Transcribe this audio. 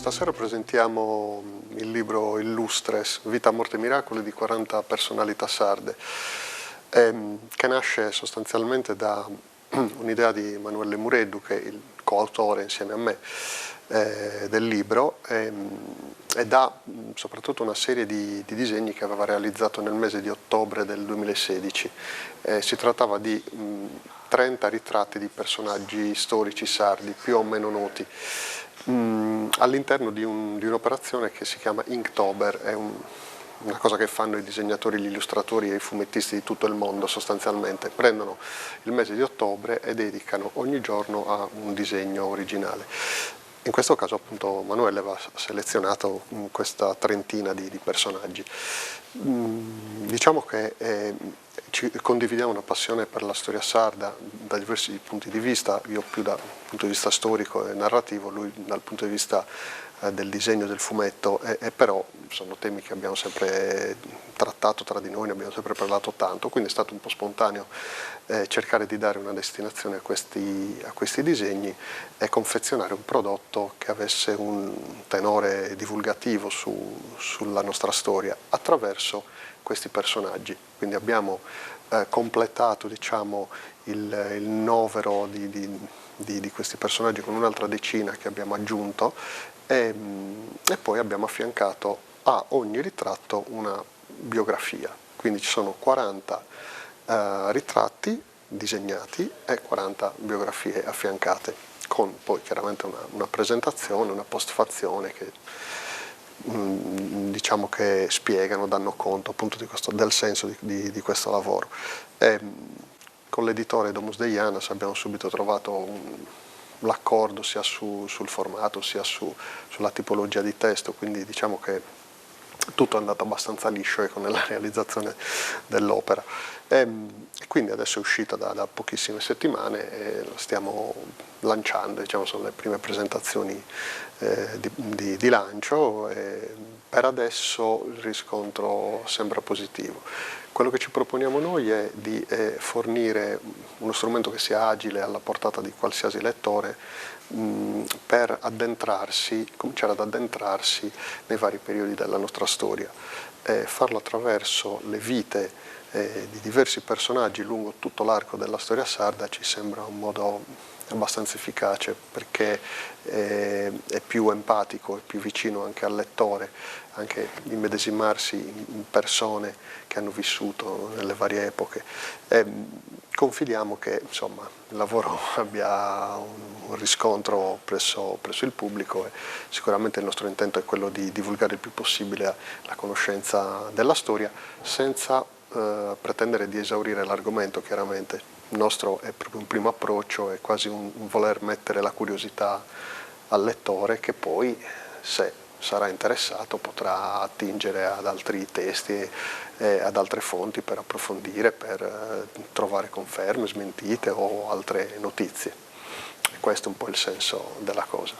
Stasera presentiamo il libro Illustres, Vita, Morte e Miracoli di 40 personalità sarde, che nasce sostanzialmente da un'idea di Emanuele Mureddu, che è il coautore insieme a me del libro, e da soprattutto una serie di disegni che aveva realizzato nel mese di ottobre del 2016. Si trattava di 30 ritratti di personaggi storici sardi più o meno noti, all'interno di un'operazione che si chiama Inktober. È una cosa che fanno i disegnatori, gli illustratori e i fumettisti di tutto il mondo sostanzialmente. Prendono il mese di ottobre e dedicano ogni giorno a un disegno originale. In questo caso appunto Emanuele aveva selezionato questa trentina di personaggi. Diciamo che condividiamo una passione per la storia sarda da diversi punti di vista, io più dal punto di vista storico e narrativo, lui dal punto di vista del disegno del fumetto, e però sono temi che abbiamo sempre trattato tra di noi, ne abbiamo sempre parlato tanto, quindi è stato un po' spontaneo cercare di dare una destinazione a questi disegni e confezionare un prodotto che avesse un tenore divulgativo sulla nostra storia attraverso questi personaggi. Quindi abbiamo completato, diciamo, il novero di questi personaggi con un'altra decina che abbiamo aggiunto e poi abbiamo affiancato a ogni ritratto una biografia. Quindi ci sono 40 ritratti disegnati e 40 biografie affiancate, con poi chiaramente una presentazione, una postfazione che diciamo che spiegano, danno conto appunto del senso di questo lavoro. Con l'editore Domus Deianas abbiamo subito trovato l'accordo sia sul formato sia sulla tipologia di testo, quindi diciamo che tutto è andato abbastanza liscio nella realizzazione dell'opera. Quindi adesso è uscita da pochissime settimane e lo stiamo lanciando, diciamo, sono le prime presentazioni di lancio e per adesso il riscontro sembra positivo. Quello che ci proponiamo noi è di fornire uno strumento che sia agile, alla portata di qualsiasi lettore, per cominciare ad addentrarsi nei vari periodi della nostra storia. Farlo attraverso le vite di diversi personaggi lungo tutto l'arco della storia sarda ci sembra un modo abbastanza efficace, perché è più empatico, è più vicino anche al lettore, anche immedesimarsi in persone che hanno vissuto nelle varie epoche. Confidiamo che insomma il lavoro abbia un riscontro presso il pubblico e sicuramente il nostro intento è quello di divulgare il più possibile la conoscenza della storia senza pretendere di esaurire l'argomento. Chiaramente il nostro è proprio un primo approccio, è quasi un voler mettere la curiosità al lettore, che poi, se sarà interessato, potrà attingere ad altri testi e ad altre fonti per approfondire, per trovare conferme, smentite o altre notizie. E questo è un po' il senso della cosa.